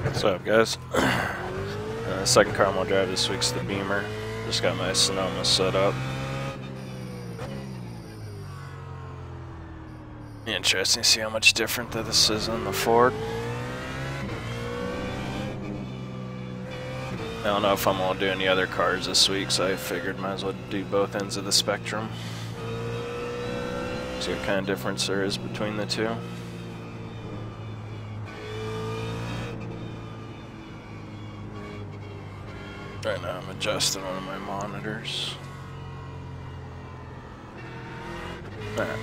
What's up, guys? Second car I'm gonna drive this week's the Beamer. Just got my Sonoma set up. Interesting to see how much different that this is than the Ford. I don't know if I'm gonna do any other cars this week, so I figured might as well do both ends of the spectrum. See what kind of difference there is between the two. Right now I'm adjusting one of my monitors. Alright.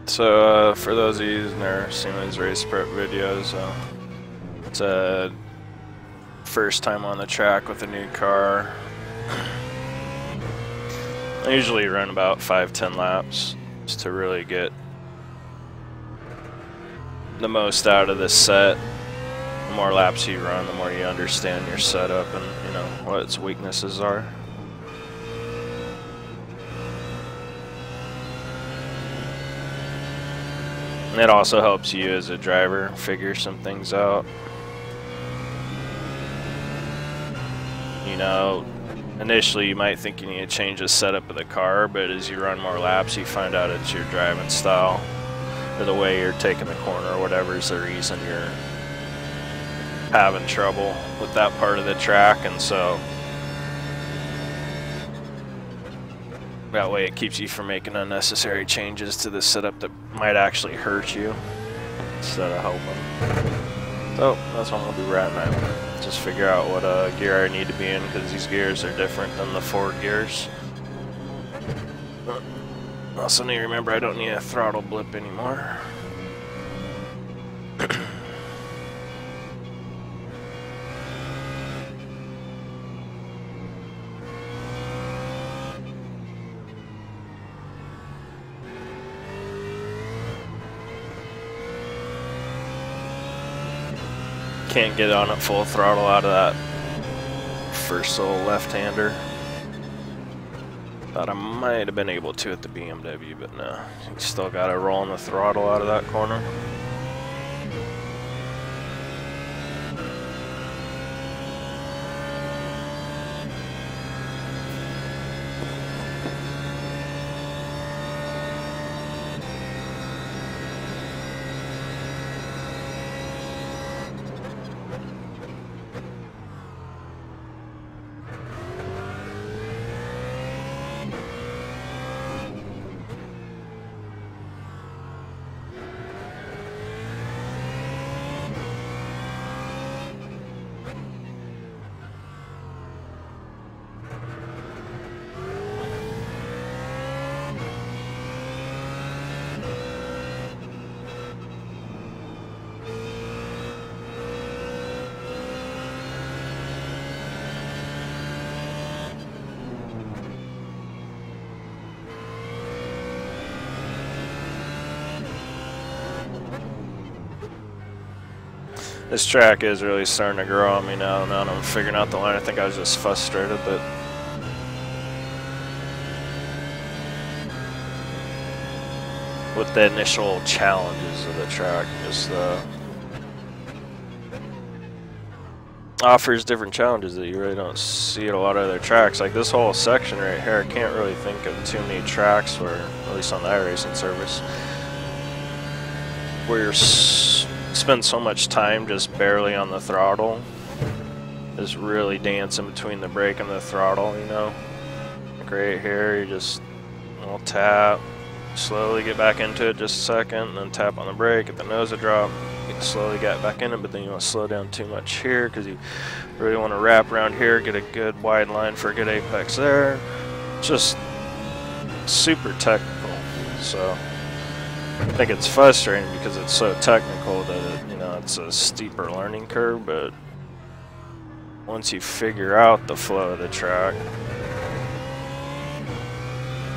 So, for those of you who've never seen these race prep videos, it's a first time on the track with a new car. I usually run about 5-10 laps just to really get the most out of this set. The more laps you run, the more you understand your setup and you know what its weaknesses are. And it also helps you as a driver figure some things out. You know, initially you might think you need to change the setup of the car, but as you run more laps you find out it's your driving style or the way you're taking the corner or whatever is the reason you're having trouble with that part of the track. And so that way it keeps you from making unnecessary changes to the setup that might actually hurt you instead of helping. So that's what I'm going to do right now. Just figure out what gear I need to be in, because these gears are different than the Ford gears. Also need to remember I don't need a throttle blip anymore. Can't get on at full throttle out of that first little left-hander. Thought I might have been able to at the BMW, but no. You still gotta roll on the throttle out of that corner. This track is really starting to grow on me now. Now that I'm figuring out the line, I think I was just frustrated that with the initial challenges of the track, just offers different challenges that you really don't see at a lot of other tracks. Like this whole section right here, I can't really think of too many tracks where, at least on the iRacing service, where you're spend so much time just barely on the throttle, just really dancing between the brake and the throttle, you know. Like right here, you just tap, slowly get back into it just a second, and then tap on the brake, get the nose to drop, slowly get back in it, but then you want to slow down too much here because you really want to wrap around here, get a good wide line for a good apex there. Just super technical. So I think it's frustrating because it's so technical that it, you know, it's a steeper learning curve, but once you figure out the flow of the track,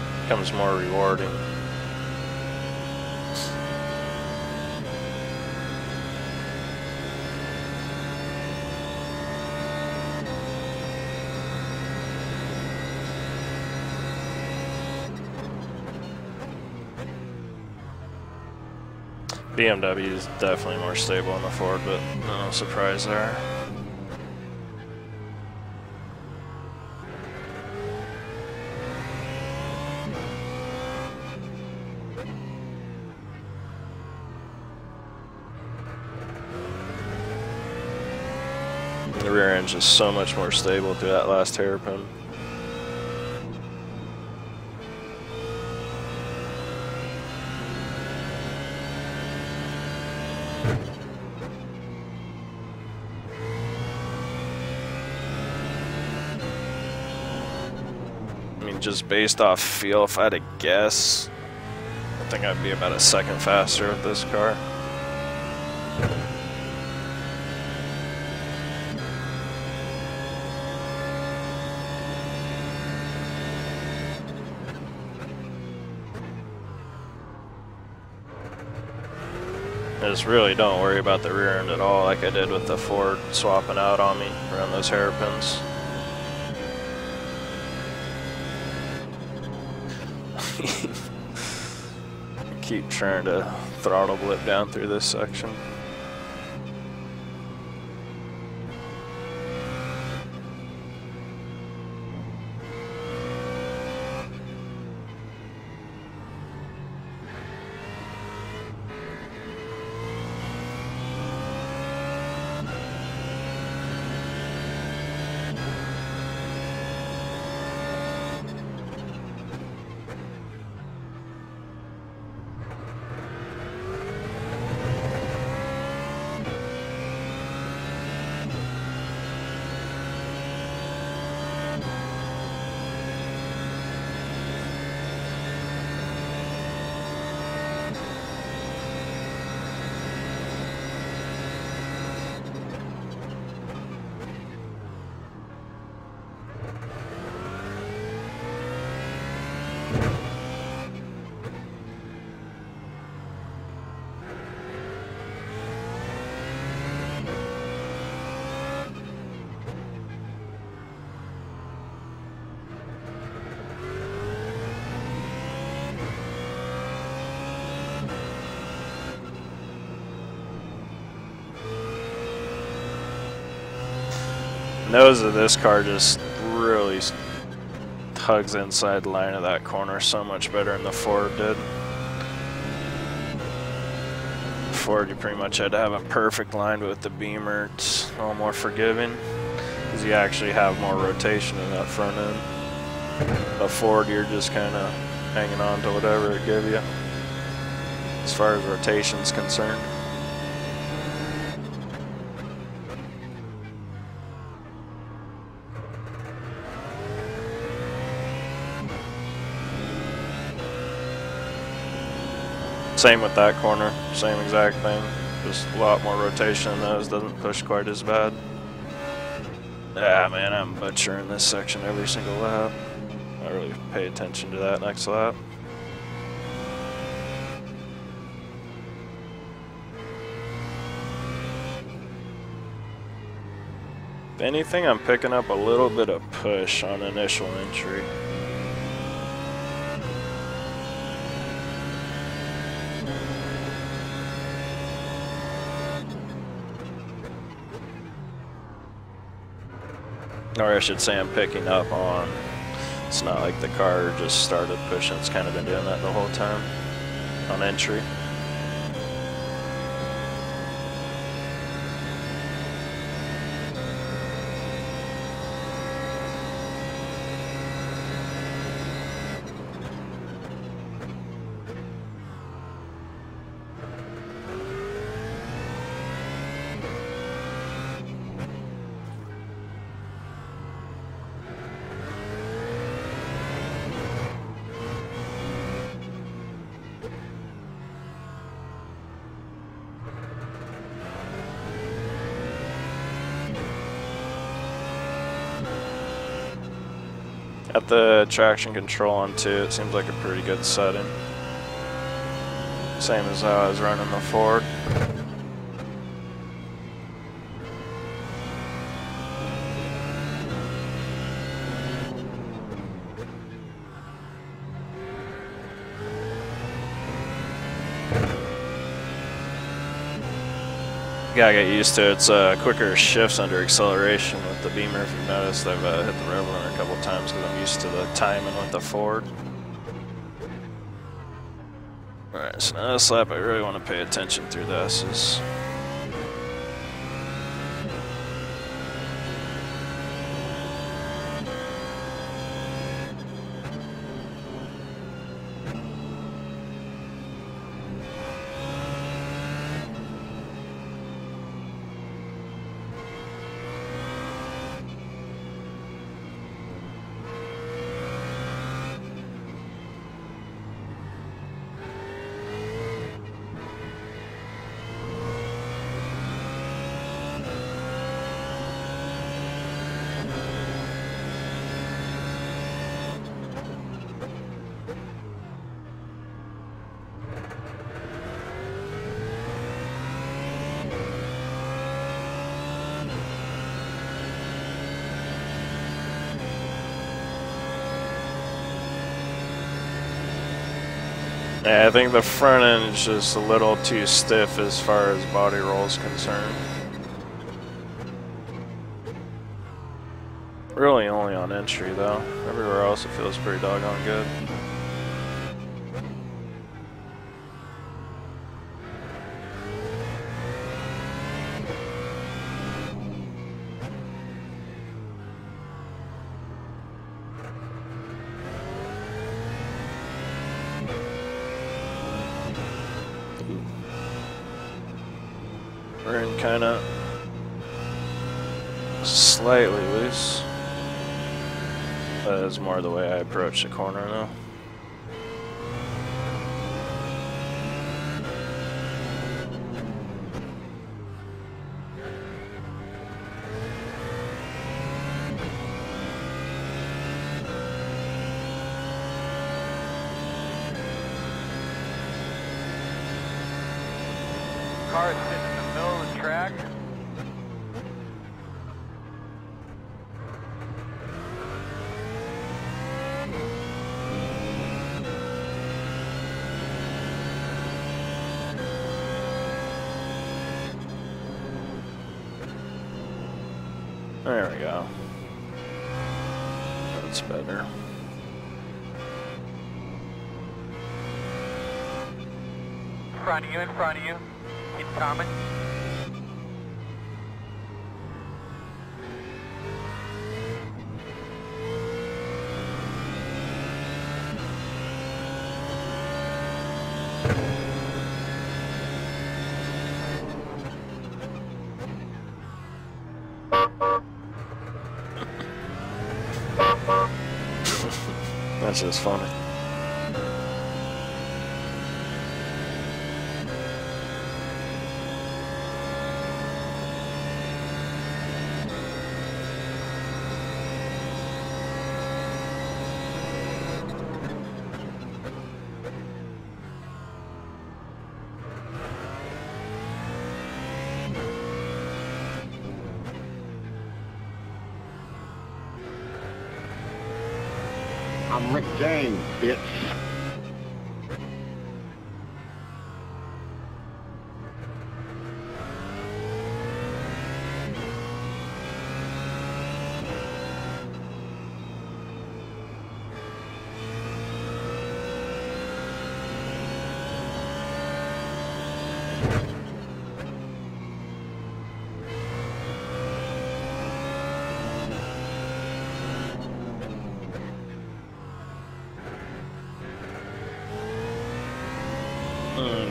it becomes more rewarding. BMW is definitely more stable in the Ford, but no surprise there. The rear end is so much more stable through that last hairpin. I mean, just based off feel, if I had to guess, I think I'd be about a second faster with this car. I just really don't worry about the rear end at all, like I did with the Ford swapping out on me around those hairpins. Keep trying to throttle blip down through this section. Nose of this car just really tugs inside the line of that corner so much better than the Ford did. Ford, you pretty much had to have a perfect line, but with the Beamer, it's a little more forgiving because you actually have more rotation in that front end. The Ford, you're just kind of hanging on to whatever it gives you as far as rotation's concerned. Same with that corner, same exact thing, just a lot more rotation in those, doesn't push quite as bad. Ah man, I'm butchering this section every single lap. I really pay attention to that next lap. If anything, I'm picking up a little bit of push on initial entry. Or I should say I'm picking up on, it's not like the car just started pushing, it's kind of been doing that the whole time on entry. Got the traction control on too. It seems like a pretty good setting. Same as how I was running the Ford. Gotta get used to it. It's quicker shifts under acceleration with the Beamer. If you've noticed, I've hit the rev limiter a couple times because I'm used to the timing with the Ford. Alright, so now this lap I really want to pay attention through the S's. Yeah, I think the front end is just a little too stiff as far as body roll is concerned. Really only on entry though. Everywhere else it feels pretty doggone good. We're in kind of slightly loose. That is more the way I approach the corner now. Car is sitting in the middle of the track. There we go. That's better. In front of you. Incoming. That's just funny. I'm Rick James, bitch.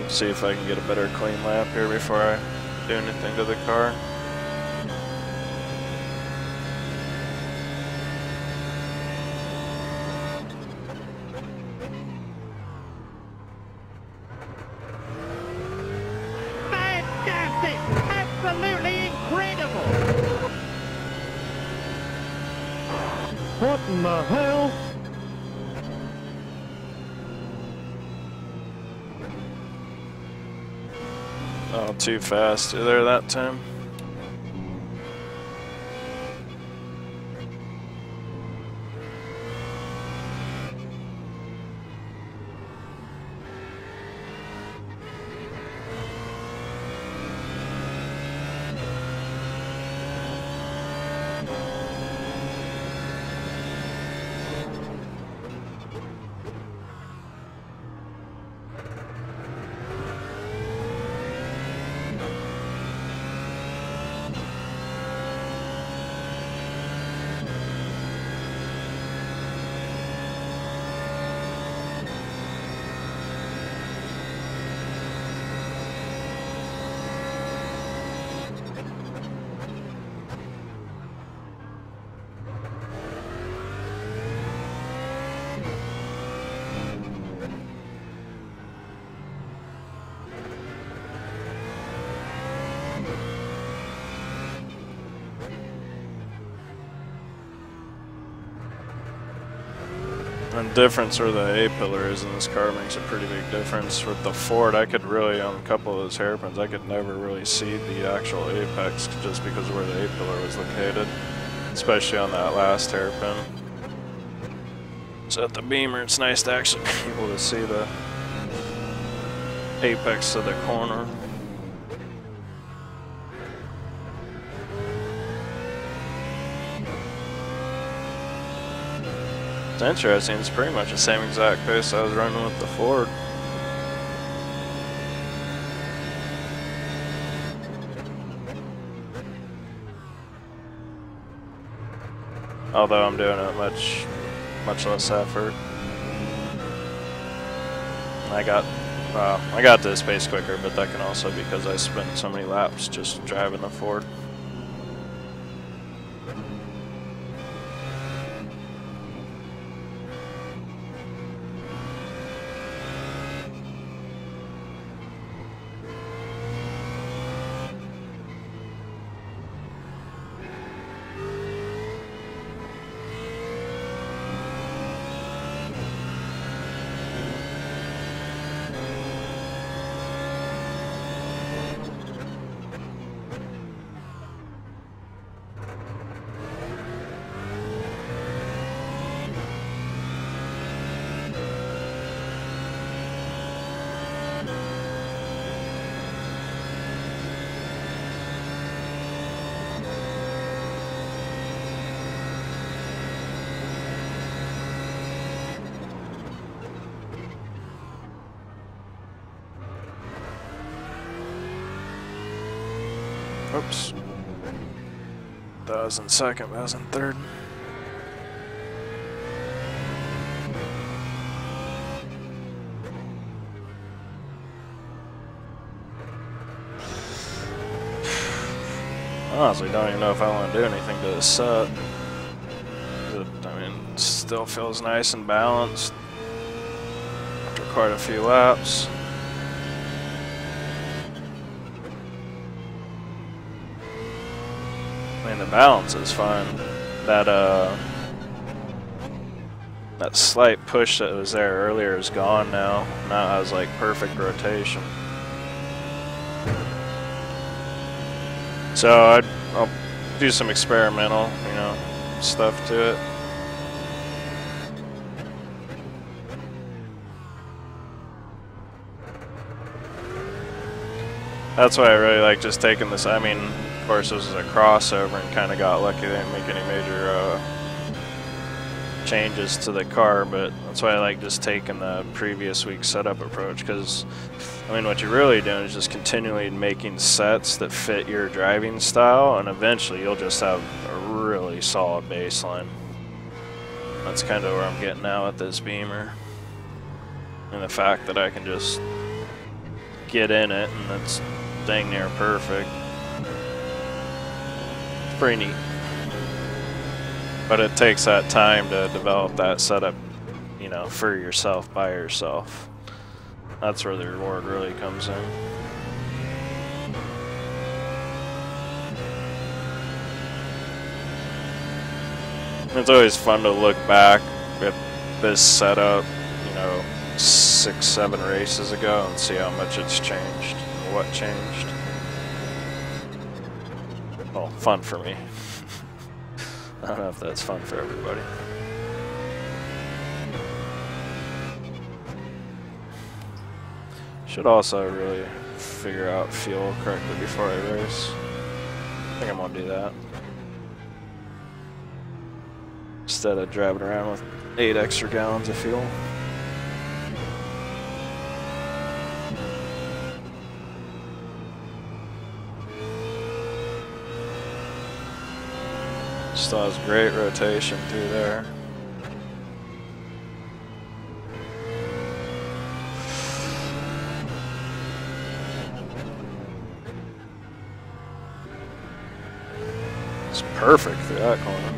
See if I can get a better clean lap here before I do anything to the car. Fantastic! Absolutely incredible! What in the hell? Oh, too fast there that time. And the difference where the A-pillar is in this car makes a pretty big difference. With the Ford, I could really, on a couple of those hairpins, I could never really see the actual apex just because of where the A-pillar was located, especially on that last hairpin. So at the Beamer, it's nice to actually be able to see the apex of the corner. It's interesting, it's pretty much the same exact pace I was running with the Ford. Although I'm doing it much less effort. I got this pace quicker, but that can also be because I spent so many laps just driving the Ford. Oops. That was in second, that was in third. I honestly don't even know if I want to do anything to this set. I mean, it still feels nice and balanced after quite a few laps. I mean, the balance is fine. That slight push that was there earlier is gone now. Now it has like perfect rotation. So I'll do some experimental, stuff to it. That's why I really like just taking this. I mean, of course, this is a crossover and kind of got lucky they didn't make any major changes to the car, but that's why I like just taking the previous week's setup approach, because, I mean, what you're really doing is just continually making sets that fit your driving style, and eventually you'll just have a really solid baseline. That's kind of where I'm getting now with this Beamer. And the fact that I can just get in it, and it's dang near perfect. It's pretty neat. But it takes that time to develop that setup, for yourself, by yourself. That's where the reward really comes in. It's always fun to look back at this setup, you know, 6, 7 races ago and see how much it's changed and what changed. Well, fun for me. I don't know if that's fun for everybody. Should also really figure out fuel correctly before I race. I think I'm gonna do that. Instead of driving around with 8 extra gallons of fuel. Still has great rotation through there. It's perfect through that corner.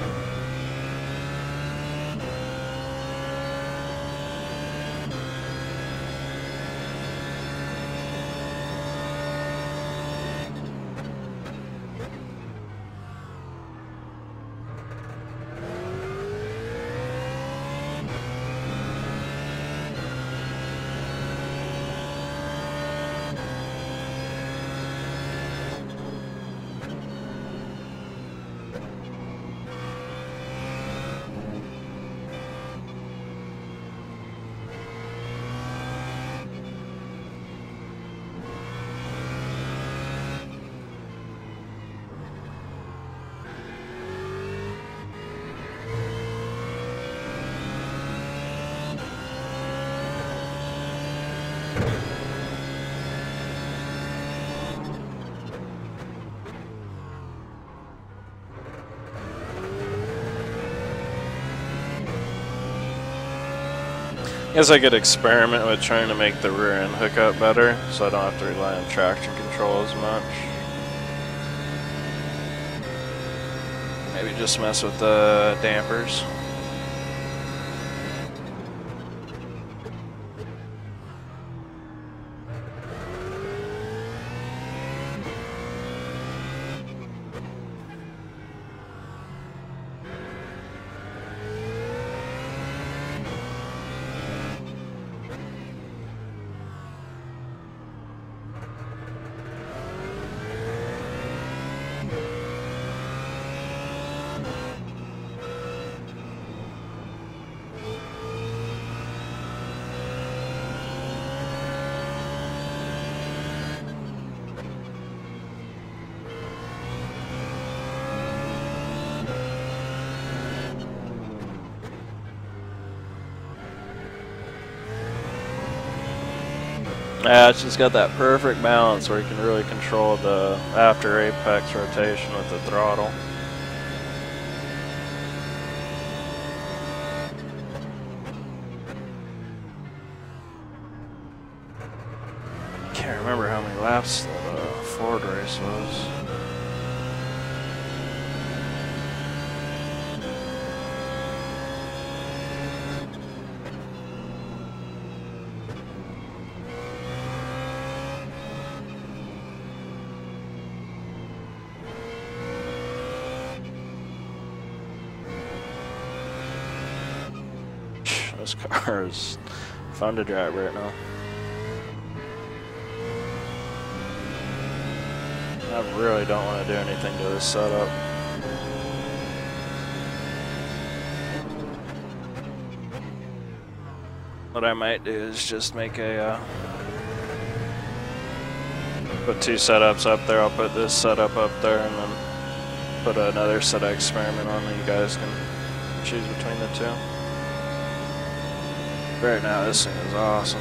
I guess I could experiment with trying to make the rear end hook up better so I don't have to rely on traction control as much. Maybe just mess with the dampers. Yeah, it's just got that perfect balance where you can really control the after apex rotation with the throttle. Can't remember how many laps the Ford race was. This car is fun to drive right now. I really don't want to do anything to this setup. What I might do is just make a put 2 setups up there. I'll put this setup up there and then put another set of experiment on that you guys can choose between the two. Right now, this thing is awesome.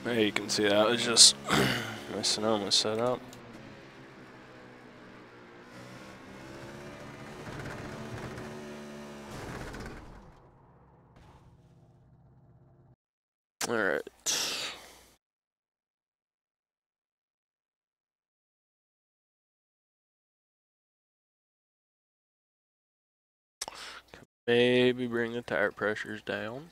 There you can see that was just my Sonoma setup. All right. Maybe bring the tire pressures down.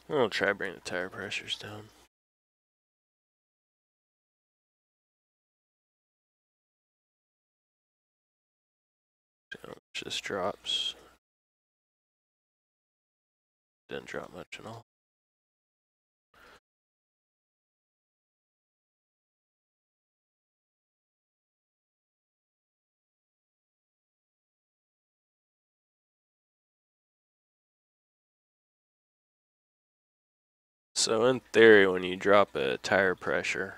We'll try bring the tire pressures down. See how much this drops. Didn't drop much at all. So in theory, when you drop a tire pressure,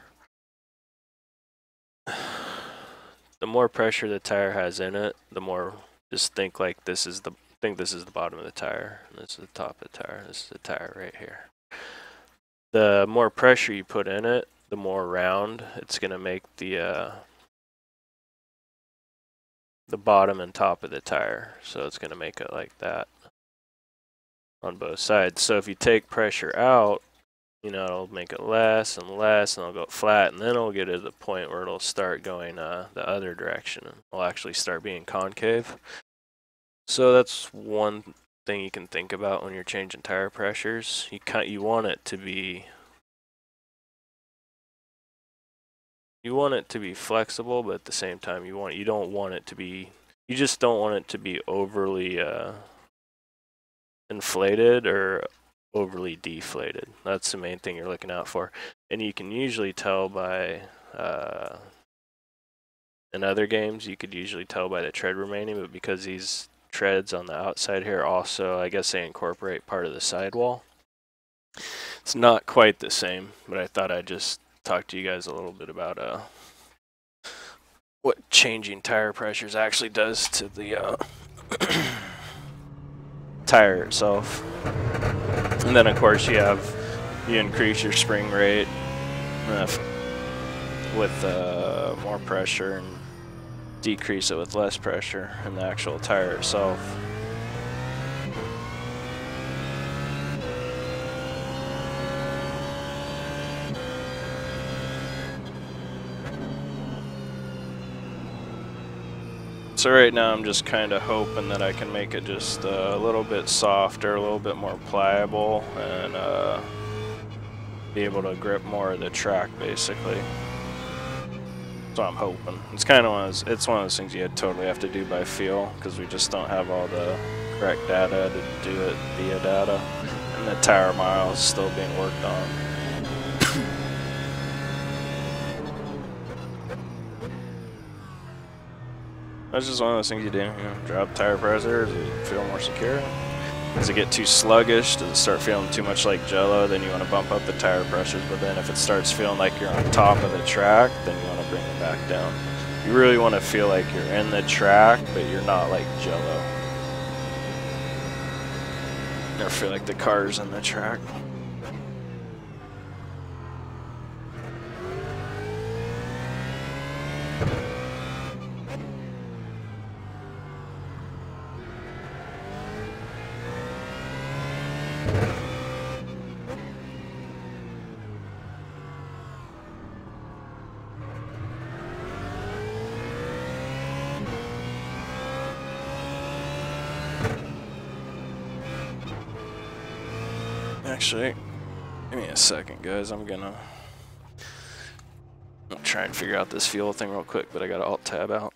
the more pressure the tire has in it, the more, just think like this is the bottom of the tire, and this is the top of the tire, this is the tire right here. The more pressure you put in it, the more round it's gonna make the bottom and top of the tire. So it's gonna make it like that on both sides. So if you take pressure out, you know, it'll make it less and less, and it'll go flat, and then it'll get to the point where it'll start going the other direction. It'll actually start being concave. So that's one thing you can think about when you're changing tire pressures. You want it to be flexible, but at the same time you just don't want it to be overly inflated or overly deflated. That's the main thing you're looking out for. And you can usually tell by in other games you could usually tell by the tread remaining, but because these treads on the outside here also, I guess they incorporate part of the sidewall, it's not quite the same. But I thought I'd just talk to you guys a little bit about what changing tire pressures actually does to the tire itself. And then of course you increase your spring rate with more pressure, and decrease it with less pressure in the actual tire itself. So right now I'm just kind of hoping that I can make it just a little bit softer, a little bit more pliable, and be able to grip more of the track basically. So I'm hoping. It's kind of one of those things you totally have to do by feel, because we just don't have all the correct data to do it via data, and the tire mile is still being worked on. That's just one of those things you do. You know, drop tire pressure. Does it feel more secure? Does it get too sluggish? Does it start feeling too much like jello? Then you want to bump up the tire pressures. But then if it starts feeling like you're on top of the track, then you want to bring it back down. You really want to feel like you're in the track, but you're not like jello. Never feel like the car's in the track. Actually, give me a second, guys. I'll try and figure out this fuel thing real quick, but I gotta alt tab out.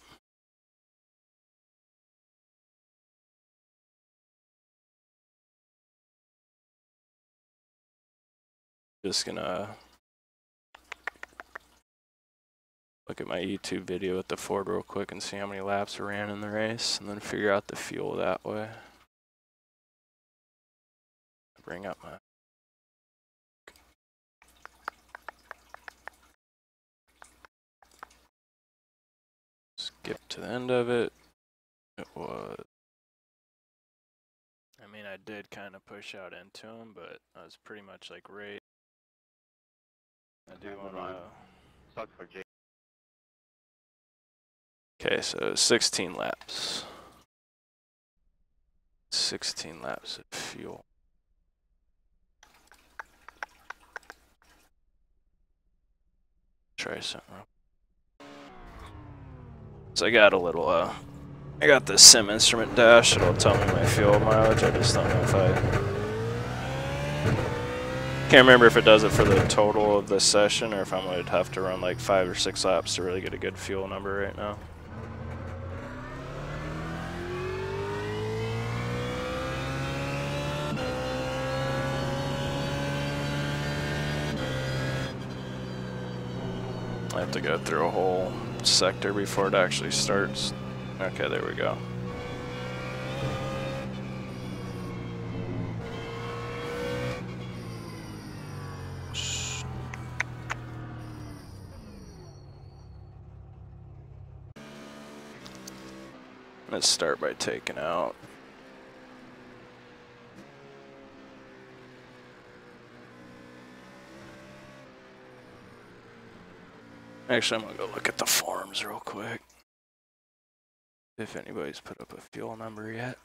Just gonna look at my YouTube video with the Ford real quick and see how many laps I ran in the race, and then figure out the fuel that way. Bring up my Skip to the end of it. It was. I mean, I did kind of push out into him, but I was pretty much like right. I do want to. Suck for Jay. Okay, so 16 laps. 16 laps of fuel. Try something. So I got a little, I got the sim instrument dash. It'll tell me my fuel mileage. I just don't know if I can't remember if it does it for the total of the session or if I would have to run like 5 or 6 laps to really get a good fuel number right now. I have to go through a whole sector before it actually starts. Okay, there we go. Let's start by taking out. Actually, I'm gonna go look at the forums real quick. If anybody's put up a fuel number yet.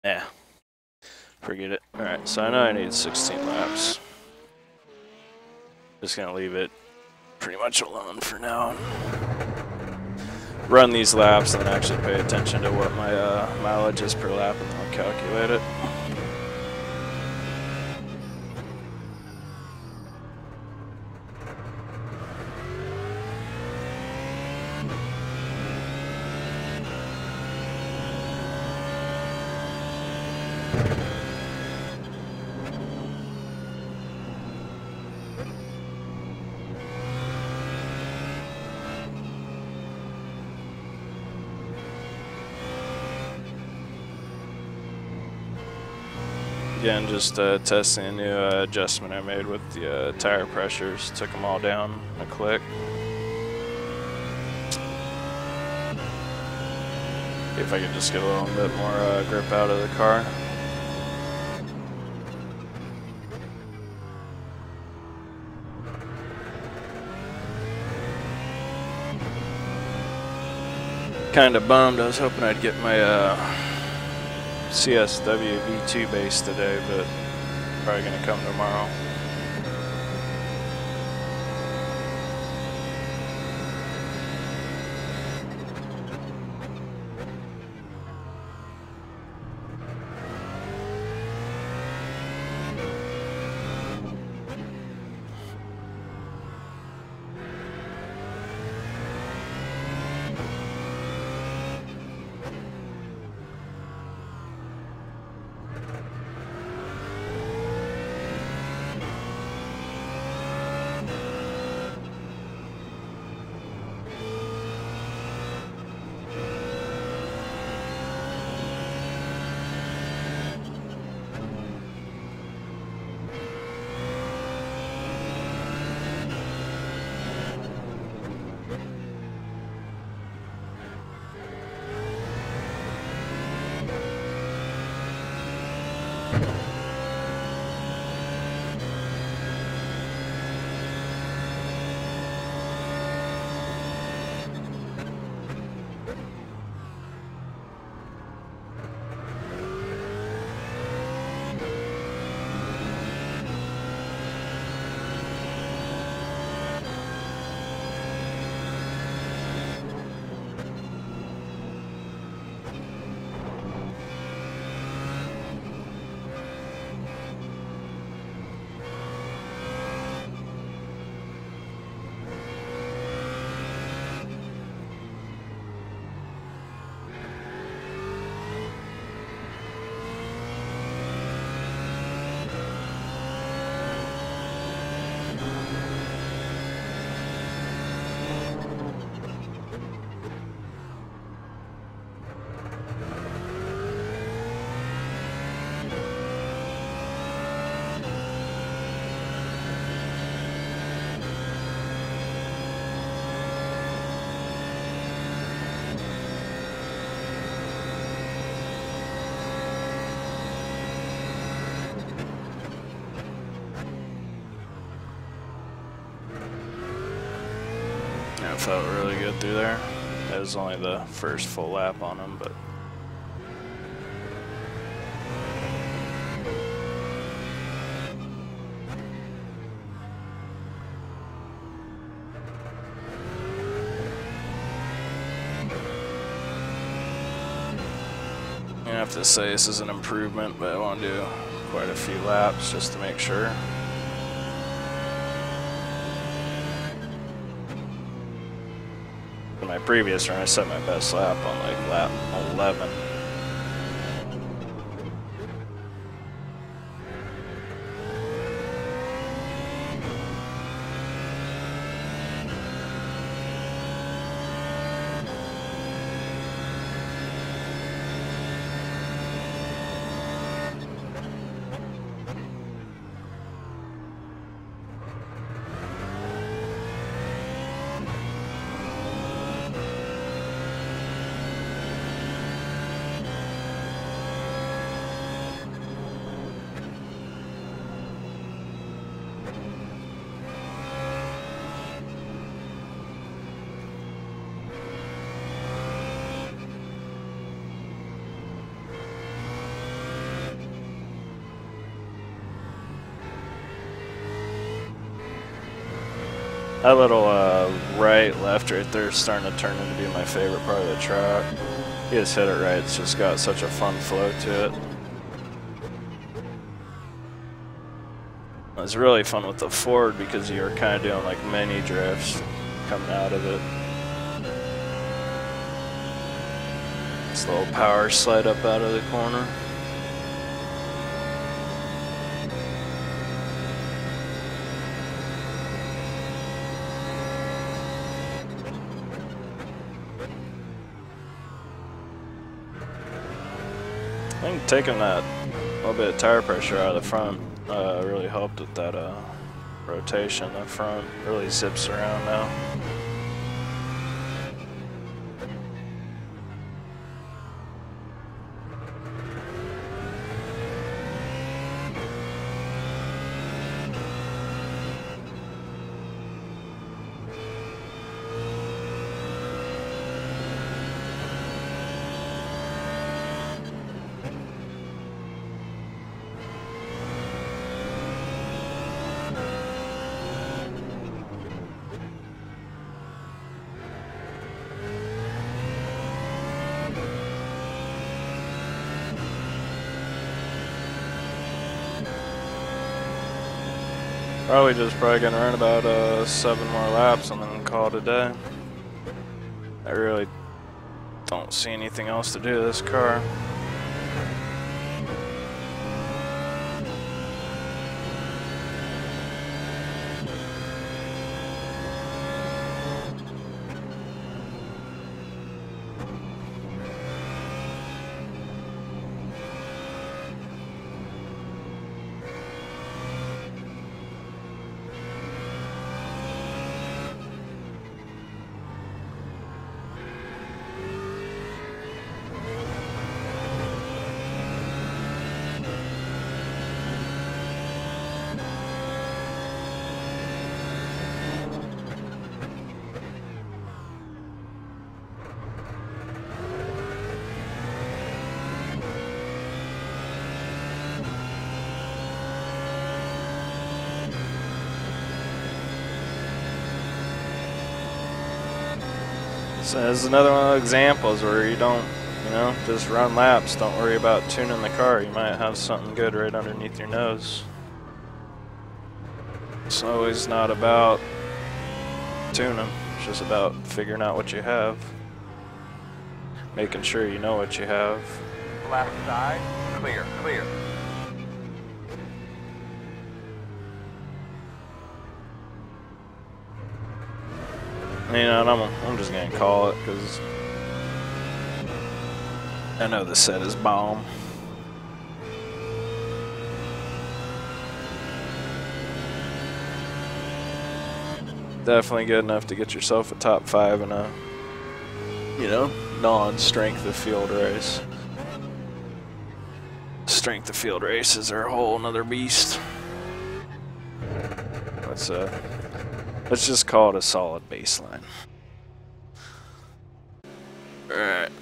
Yeah, forget it. Alright, so I know I need 16 laps. Just gonna leave it pretty much alone for now. Run these laps and then actually pay attention to what my mileage is per lap and then I'll calculate it. Again, just testing a new adjustment I made with the tire pressures. Took them all down a click. If I could just get a little bit more grip out of the car. Kind of bummed. I was hoping I'd get my CSW V2 base today, but probably gonna come tomorrow. felt really good through there. It was only the first full lap on him, but I have to say this is an improvement, but I want to do quite a few laps just to make sure. In my previous run, I set my best lap on like lap 11. That little right, left right there is starting to turn into be my favorite part of the track. You just hit it right, it's just got such a fun flow to it. It's really fun with the Ford because you're kind of doing like mini drifts coming out of it. This little power slide up out of the corner. I think taking that little bit of tire pressure out of the front really helped with that rotation. The front really zips around now. Probably gonna run about 7 more laps and then call it a day. I really don't see anything else to do to this car. So this is another one of those examples where you don't, just run laps. Don't worry about tuning the car. You might have something good right underneath your nose. It's always not about tuning. It's just about figuring out what you have. Making sure you know what you have. Left side, clear, clear. And I'm just gonna call it because I know the set is bomb. Definitely good enough to get yourself a top 5 in a, non-strength of field race. Strength of field races are a whole nother beast. Let's just call it a solid baseline.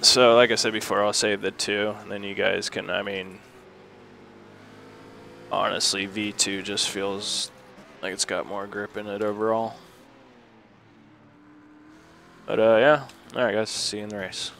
So, like I said before, I'll save the 2, and then you guys can, I mean, honestly, V2 just feels like it's got more grip in it overall. But, yeah. Alright, guys. See you in the race.